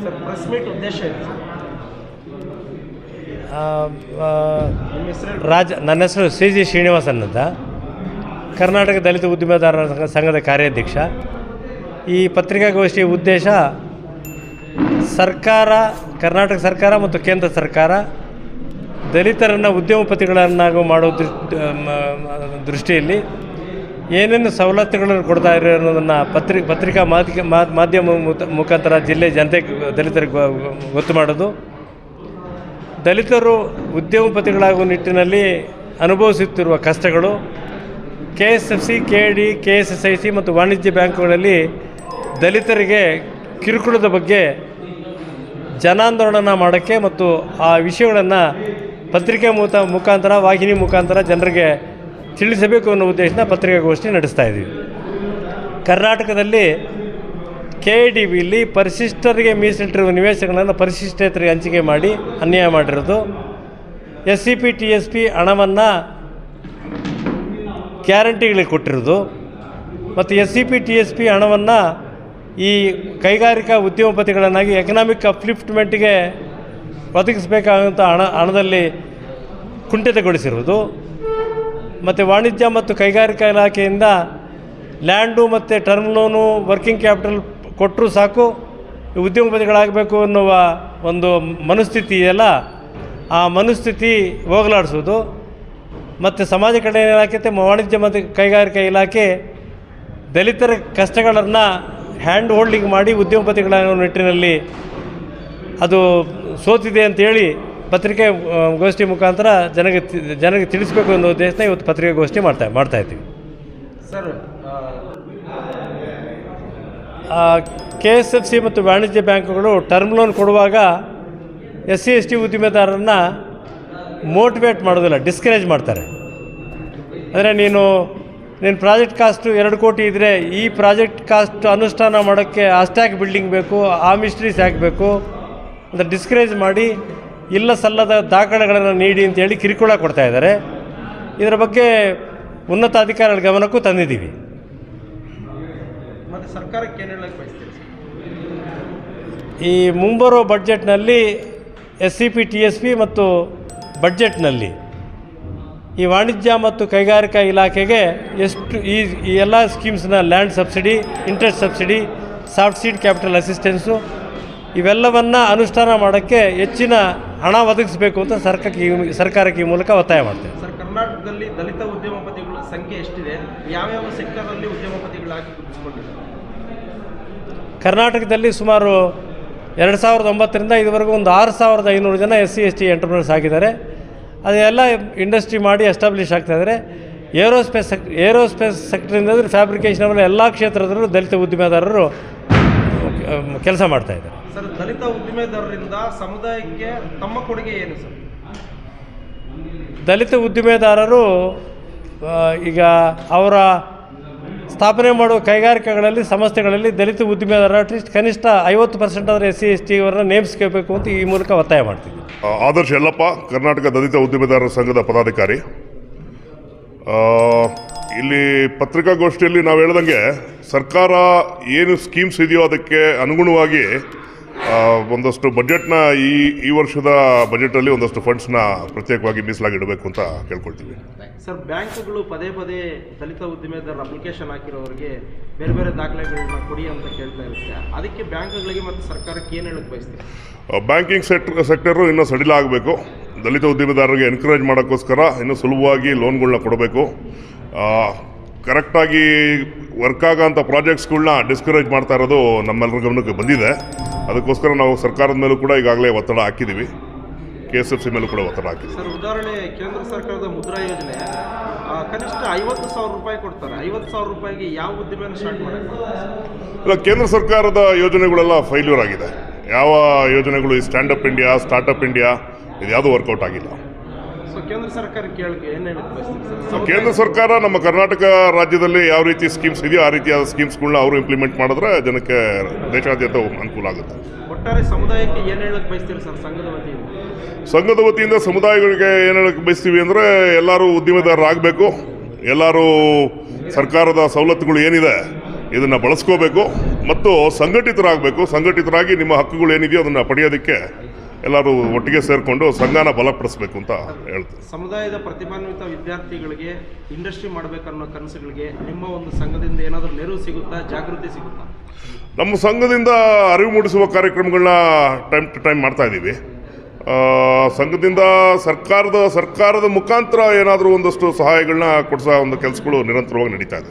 Sir press meet ಉದ್ದೇಶ ಇದೆ ನನ್ನ ಹೆಸರು ಸಿ ಜಿ ಶ್ರೀನಿವಾಸನ್ ಅಂತ, ಕರ್ನಾಟಕ ದಲಿತ ಉದ್ಯಮದಾರರ ಸಂಘದ ಕಾರ್ಯಾಧ್ಯಕ್ಷ. ಈ ಪತ್ರಿಕಾಗೋಷ್ಠಿಯ ಉದ್ದೇಶ ಕರ್ನಾಟಕ ಸರ್ಕಾರ ಮತ್ತು ಕೇಂದ್ರ ಸರ್ಕಾರ ದಲಿತರನ್ನು ಉದ್ಯಮಪತಿಗಳನ್ನಾಗಿ ಮಾಡೋ ದೃಷ್ಟಿಯಲ್ಲಿ ಏನೇನು ಸವಲತ್ತುಗಳನ್ನು ಕೊಡ್ತಾ ಇರೋ ಅನ್ನೋದನ್ನು ಪತ್ರಿಕಾ ಮಾಧ್ಯಮ ಮುಖಾಂತರ ಜಿಲ್ಲೆ ಜನತೆಗೆ ದಲಿತರಿಗೆ ಗೊತ್ತು ಮಾಡೋದು, ದಲಿತರು ಉದ್ಯಮಪತಿಗಳಾಗುವ ನಿಟ್ಟಿನಲ್ಲಿ ಅನುಭವಿಸುತ್ತಿರುವ ಕಷ್ಟಗಳು, KSFC, KD, KSSIC ಮತ್ತು ವಾಣಿಜ್ಯ ಬ್ಯಾಂಕುಗಳಲ್ಲಿ ದಲಿತರಿಗೆ ಕಿರುಕುಳದ ಬಗ್ಗೆ ಜನಾಂದೋಲನ ಮಾಡೋಕ್ಕೆ ಮತ್ತು ಆ ವಿಷಯಗಳನ್ನು ಪತ್ರಿಕೆ ಮುಖಾಂತರ ವಾಹಿನಿ ಮುಖಾಂತರ ಜನರಿಗೆ ತಿಳಿಸಬೇಕು ಅನ್ನೋ ಉದ್ದೇಶನ ಪತ್ರಿಕಾಗೋಷ್ಠಿ ನಡೆಸ್ತಾ ಇದ್ದೀವಿ. ಕರ್ನಾಟಕದಲ್ಲಿ KIDBಯಲ್ಲಿ ಪರಿಶಿಷ್ಟರಿಗೆ ಮೀಸಲಿಟ್ಟಿರುವ ನಿವೇಶನಗಳನ್ನು ಪರಿಶಿಷ್ಟೇತರಿಗೆ ಹಂಚಿಕೆ ಮಾಡಿ ಅನ್ಯಾಯ ಮಾಡಿರೋದು, SCP TSP ಹಣವನ್ನು ಗ್ಯಾರಂಟಿಗಳಿಗೆ ಕೊಟ್ಟಿರೋದು ಮತ್ತು SCP TSP ಹಣವನ್ನು ಈ ಕೈಗಾರಿಕಾ ಉದ್ಯಮಪತಿಗಳನ್ನಾಗಿ ಎಕನಾಮಿಕ್ ಅಪ್ಲಿಫ್ಟ್ಮೆಂಟ್ಗೆ ಒದಗಿಸಬೇಕಾದಂಥ ಹಣದಲ್ಲಿ ಕುಂಠಿತಗೊಳಿಸಿರುವುದು ಮತ್ತು ವಾಣಿಜ್ಯ ಮತ್ತು ಕೈಗಾರಿಕಾ ಇಲಾಖೆಯಿಂದ ಲ್ಯಾಂಡು ಮತ್ತು ಟರ್ಮ್ ಲೋನು, ವರ್ಕಿಂಗ್ ಕ್ಯಾಪಿಟಲ್ ಕೊಟ್ಟರೂ ಸಾಕು ಉದ್ಯಮಪತಿಗಳಾಗಬೇಕು ಅನ್ನುವ ಒಂದು ಮನಸ್ಥಿತಿ ಇದೆಯಲ್ಲ, ಆ ಮನಸ್ಥಿತಿ ಹೋಗಲಾಡಿಸೋದು ಮತ್ತು ಸಮಾಜ ಕಲ್ಯಾಣ ಇಲಾಖೆ, ವಾಣಿಜ್ಯ ಮತ್ತು ಕೈಗಾರಿಕಾ ಇಲಾಖೆ ದಲಿತರ ಕಷ್ಟಗಳನ್ನು ಹ್ಯಾಂಡ್ ಹೋಲ್ಡಿಂಗ್ ಮಾಡಿ ಉದ್ಯಮಪತಿಗಳಾಗುವ ನಿಟ್ಟಿನಲ್ಲಿ ಅದು ಸೋತಿದೆ ಅಂತೇಳಿ ಪತ್ರಿಕಾಗೋಷ್ಠಿ ಮುಖಾಂತರ ಜನರಿಗೆ ತಿಳಿಸಬೇಕು ಅನ್ನೋ ಉದ್ದೇಶನ ಇವತ್ತು ಪತ್ರಿಕಾಗೋಷ್ಠಿ ಮಾಡ್ತಾ ಇದ್ದೀವಿ. ಸರ್ KSFC ಮತ್ತು ವಾಣಿಜ್ಯ ಬ್ಯಾಂಕುಗಳು ಟರ್ಮ್ ಲೋನ್ ಕೊಡುವಾಗ SC/ST ಉದ್ಯಮೆದಾರರನ್ನು ಮೋಟಿವೇಟ್ ಮಾಡೋದಿಲ್ಲ, ಡಿಸ್ಕರೇಜ್ ಮಾಡ್ತಾರೆ. ಅಂದರೆ ನೀನು ಪ್ರಾಜೆಕ್ಟ್ ಕಾಸ್ಟು 2 ಕೋಟಿ ಇದ್ದರೆ ಈ ಪ್ರಾಜೆಕ್ಟ್ ಕಾಸ್ಟ್ ಅನುಷ್ಠಾನ ಮಾಡೋಕ್ಕೆ ಅಷ್ಟ್ಯಾಕ್ ಬಿಲ್ಡಿಂಗ್ ಬೇಕು, ಆ ಮಿಸ್ಟ್ರೀಸ್ ಹಾಕಬೇಕು ಅಂತ ಡಿಸ್ಕರೇಜ್ ಮಾಡಿ ಇಲ್ಲ ಸಲ್ಲದ ದಾಖಲೆಗಳನ್ನು ನೀಡಿ ಅಂತೇಳಿ ಕಿರುಕುಳ ಕೊಡ್ತಾಯಿದ್ದಾರೆ. ಇದರ ಬಗ್ಗೆ ಉನ್ನತ ಅಧಿಕಾರಿಗಳ ಗಮನಕ್ಕೂ ತಂದಿದ್ದೀವಿ. ಮತ್ತು ಸರ್ಕಾರಕ್ಕೆ ಏನು ಹೇಳಕ್ಕೆ ಬಯಸ್ತೀರಿ? ಈ ಮುಂಬರೋ ಬಡ್ಜೆಟ್ನಲ್ಲಿ SCP TSP ಮತ್ತು ಬಡ್ಜೆಟ್ನಲ್ಲಿ ಈ ವಾಣಿಜ್ಯ ಮತ್ತು ಕೈಗಾರಿಕಾ ಇಲಾಖೆಗೆ ಎಷ್ಟು ಈ ಎಲ್ಲ ಸ್ಕೀಮ್ಸ್ನ land subsidy, interest subsidy, soft seed capital assistance ಇವೆಲ್ಲವನ್ನು ಅನುಷ್ಠಾನ ಮಾಡೋಕ್ಕೆ ಹೆಚ್ಚಿನ ಹಣ ಒದಗಿಸಬೇಕು ಅಂತ ಸರ್ಕಾರಕ್ಕೆ ಈ ಮೂಲಕ ಒತ್ತಾಯ ಮಾಡ್ತೇವೆ. ಸರ್, ಕರ್ನಾಟಕದಲ್ಲಿ ದಲಿತ ಉದ್ಯಮಪತಿಗಳ ಸಂಖ್ಯೆ ಎಷ್ಟಿದೆ? ಯಾವ್ಯಾವ ಸೆಕ್ಟರಲ್ಲಿ ಉದ್ಯಮಪತಿಗಳಾಗಿ ಗುರುತಿಸಿಕೊಂಡಿದ್ದಾರೆ? ಕರ್ನಾಟಕದಲ್ಲಿ ಸುಮಾರು 2009ರಿಂದ ಇದುವರೆಗೂ ಒಂದು 6500 ಜನ SC/ST ಎಂಟರ್ಪ್ರೈನರ್ಸ್ ಆಗಿದ್ದಾರೆ. ಅದೆಲ್ಲ ಇಂಡಸ್ಟ್ರಿ ಮಾಡಿ ಎಸ್ಟಾಬ್ಲಿಷ್ ಆಗ್ತಾಯಿದ್ದಾರೆ. ಏರೋಸ್ಪೇಸ್ ಸೆಕ್ಟರಿಂದ ಫ್ಯಾಬ್ರಿಕೇಷನ್ ಅವರ ಎಲ್ಲ ಕ್ಷೇತ್ರದಲ್ಲೂ ದಲಿತ ಉದ್ಯಮೆದಾರರು ಕೆಲಸ ಮಾಡ್ತಾಯಿದ್ದಾರೆ. ಸರ್, ದಲಿತ ಉದ್ಯಮೆದಾರರಿಂದ ಸಮುದಾಯಕ್ಕೆ ತಮ್ಮ ಕೊಡುಗೆ ಏನು ಸರ್? ದಲಿತ ಉದ್ಯಮೆದಾರರು ಈಗ ಅವರ ಸ್ಥಾಪನೆ ಮಾಡುವ ಕೈಗಾರಿಕೆಗಳಲ್ಲಿ, ಸಂಸ್ಥೆಗಳಲ್ಲಿ ದಲಿತ ಉದ್ಯಮೆದಾರ ಅಟ್ಲೀಸ್ಟ್ ಕನಿಷ್ಠ 50% ಆದರೆ SC/ST ಅವರನ್ನು ನೇಮಿಸ್ಕೋಬೇಕು ಅಂತ ಈ ಮೂಲಕ ಒತ್ತಾಯ ಮಾಡ್ತೀವಿ. ಆದರ್ಶ ಯಲ್ಲಪ್ಪ, ಕರ್ನಾಟಕ ದಲಿತ ಉದ್ಯಮೆದಾರರ ಸಂಘದ ಪದಾಧಿಕಾರಿ. ಇಲ್ಲಿ ಪತ್ರಿಕಾಗೋಷ್ಠಿಯಲ್ಲಿ ನಾವು ಹೇಳ್ದಂಗೆ ಸರ್ಕಾರ ಏನು ಸ್ಕೀಮ್ಸ್ ಇದೆಯೋ ಅದಕ್ಕೆ ಅನುಗುಣವಾಗಿ ಒಂದಷ್ಟು ಬಜೆಟ್ನ ಈ ವರ್ಷದ ಬಜೆಟಲ್ಲಿ ಒಂದಷ್ಟು ಫಂಡ್ಸ್ನ ಪ್ರತ್ಯೇಕವಾಗಿ ಮೀಸಲಾಗಿಡಬೇಕು ಅಂತ ಕೇಳ್ಕೊಳ್ತೀವಿ. ಸರ್, ಬ್ಯಾಂಕ್ಗಳು ಪದೇ ದಲಿತ ಉದ್ಯಮೆದಾರರ ಅಪ್ಲಿಕೇಶನ್ ಹಾಕಿರೋರಿಗೆ ಬೇರೆ ಬೇರೆ ದಾಖಲೆಗಳನ್ನ ಕೊಡಿ ಅಂತ ಕೇಳ್ತಾ ಇರುತ್ತೆ. ಅದಕ್ಕೆ ಬ್ಯಾಂಕ್ಗಳಿಗೆ ಮತ್ತು ಸರ್ಕಾರಕ್ಕೆ ಏನು ಹೇಳಕ್ಕೆ ಬಯಸ್ತೀವಿ? ಬ್ಯಾಂಕಿಂಗ್ ಸೆಕ್ಟರು ಇನ್ನೂ ಸಡಿಲ ಆಗಬೇಕು. ದಲಿತ ಉದ್ಯಮೆದಾರರಿಗೆ ಎನ್ಕರೇಜ್ ಮಾಡೋಕ್ಕೋಸ್ಕರ ಇನ್ನೂ ಸುಲಭವಾಗಿ ಲೋನ್ಗಳನ್ನ ಕೊಡಬೇಕು. ಕರೆಕ್ಟಾಗಿ ವರ್ಕ್ ಆಗೋಂಥ ಪ್ರಾಜೆಕ್ಟ್ಸ್ಗಳನ್ನ ಡಿಸ್ಕರೇಜ್ ಮಾಡ್ತಾ ಇರೋದು ನಮ್ಮೆಲ್ಲರ ಗಮನಕ್ಕೆ ಬಂದಿದೆ. ಅದಕ್ಕೋಸ್ಕರ ನಾವು ಸರ್ಕಾರದ ಮೇಲೂ ಕೂಡ ಈಗಾಗಲೇ ಒತ್ತಡ ಹಾಕಿದ್ದೀವಿ, KSFC ಮೇಲೂ ಕೂಡ ಒತ್ತಡ ಹಾಕಿದ್ದೀವಿ. ಸರ್, ಉದಾಹರಣೆ ಕೇಂದ್ರ ಸರ್ಕಾರದ ಮುದ್ರಾ ಯೋಜನೆ ಕನಿಷ್ಠ 50,000 ರೂಪಾಯಿ ಕೊಡ್ತಾರೆ. 50,000 ರೂಪಾಯಿಗೆ ಯಾವ ಉದ್ಯಮನ ಸ್ಟಾರ್ಟ್ ಮಾಡೋದು? ಇಲ್ಲ, ಕೇಂದ್ರ ಸರ್ಕಾರದ ಯೋಜನೆಗಳೆಲ್ಲ ಫೈಲ್ಯೂರ್ ಆಗಿದೆ. ಯಾವ ಯೋಜನೆಗಳು ಈ ಸ್ಟ್ಯಾಂಡಪ್ ಇಂಡಿಯಾ, ಸ್ಟಾರ್ಟಪ್ ಇಂಡಿಯಾ ಇದು ಯಾವುದೂ ವರ್ಕೌಟ್ ಆಗಿಲ್ಲ. ಸೊ ಕೇಂದ್ರ ಸರ್ಕಾರಕ್ಕೆ ಏನು ಹೇಳಕ್ಕೆ ಬಯಸ್ತೀವಿ? ಕೇಂದ್ರ ಸರ್ಕಾರ ನಮ್ಮ ಕರ್ನಾಟಕ ರಾಜ್ಯದಲ್ಲಿ ಯಾವ ರೀತಿ ಸ್ಕೀಮ್ಸ್ ಇದೆಯೋ ಆ ರೀತಿಯಾದ ಸ್ಕೀಮ್ಸ್ಗಳನ್ನ ಅವರು ಇಂಪ್ಲಿಮೆಂಟ್ ಮಾಡಿದ್ರೆ ಜನಕ್ಕೆ ದೇಶಾದ್ಯಂತ ಅನುಕೂಲ ಆಗುತ್ತೆ. ಒಟ್ಟಾರೆ ಸಮುದಾಯಕ್ಕೆ ಏನು ಹೇಳಕ್ಕೆ ಬಯಸ್ತೀರಿ ಸರ್ ಸಂಘದ ವತಿಯಿಂದ? ಸಂಘದ ವತಿಯಿಂದ ಸಮುದಾಯಗಳಿಗೆ ಏನು ಹೇಳಕ್ಕೆ ಬಯಸ್ತೀವಿ ಅಂದರೆ ಎಲ್ಲರೂ ಉದ್ಯಮೆದಾರರಾಗಬೇಕು. ಎಲ್ಲರೂ ಸರ್ಕಾರದ ಸವಲತ್ತುಗಳು ಏನಿದೆ ಇದನ್ನು ಬಳಸ್ಕೋಬೇಕು ಮತ್ತು ಸಂಘಟಿತರಾಗಿ ನಿಮ್ಮ ಹಕ್ಕುಗಳು ಏನಿದೆಯೋ ಅದನ್ನು ಪಡೆಯೋದಕ್ಕೆ ಎಲ್ಲರೂ ಒಟ್ಟಿಗೆ ಸೇರಿಕೊಂಡು ಸಂಘನ ಬಲಪಡಿಸಬೇಕು ಅಂತ ಹೇಳ್ತೀನಿ. ಸಮುದಾಯದ ಪ್ರತಿಭಾನ್ವಿತ ವಿದ್ಯಾರ್ಥಿಗಳಿಗೆ ಇಂಡಸ್ಟ್ರಿ ಮಾಡಬೇಕನ್ನೋ ಕನಸುಗಳಿಗೆ ನಿಮ್ಮ ಒಂದು ಸಂಘದಿಂದ ಏನಾದರೂ ನೆರವು ಸಿಗುತ್ತಾ, ಜಾಗೃತಿ ಸಿಗುತ್ತಾ? ನಮ್ಮ ಸಂಘದಿಂದ ಅರಿವು ಮೂಡಿಸುವ ಕಾರ್ಯಕ್ರಮಗಳನ್ನ ಟೈಮ್ ಟು ಟೈಮ್ ಮಾಡ್ತಾ ಇದ್ದೀವಿ. ಸಂಘದಿಂದ ಸರ್ಕಾರದ ಮುಖಾಂತರ ಏನಾದರೂ ಒಂದಷ್ಟು ಸಹಾಯಗಳನ್ನ ಕೊಡಿಸೋ ಒಂದು ಕೆಲಸಗಳು ನಿರಂತರವಾಗಿ ನಡೀತಾ ಇದೆ.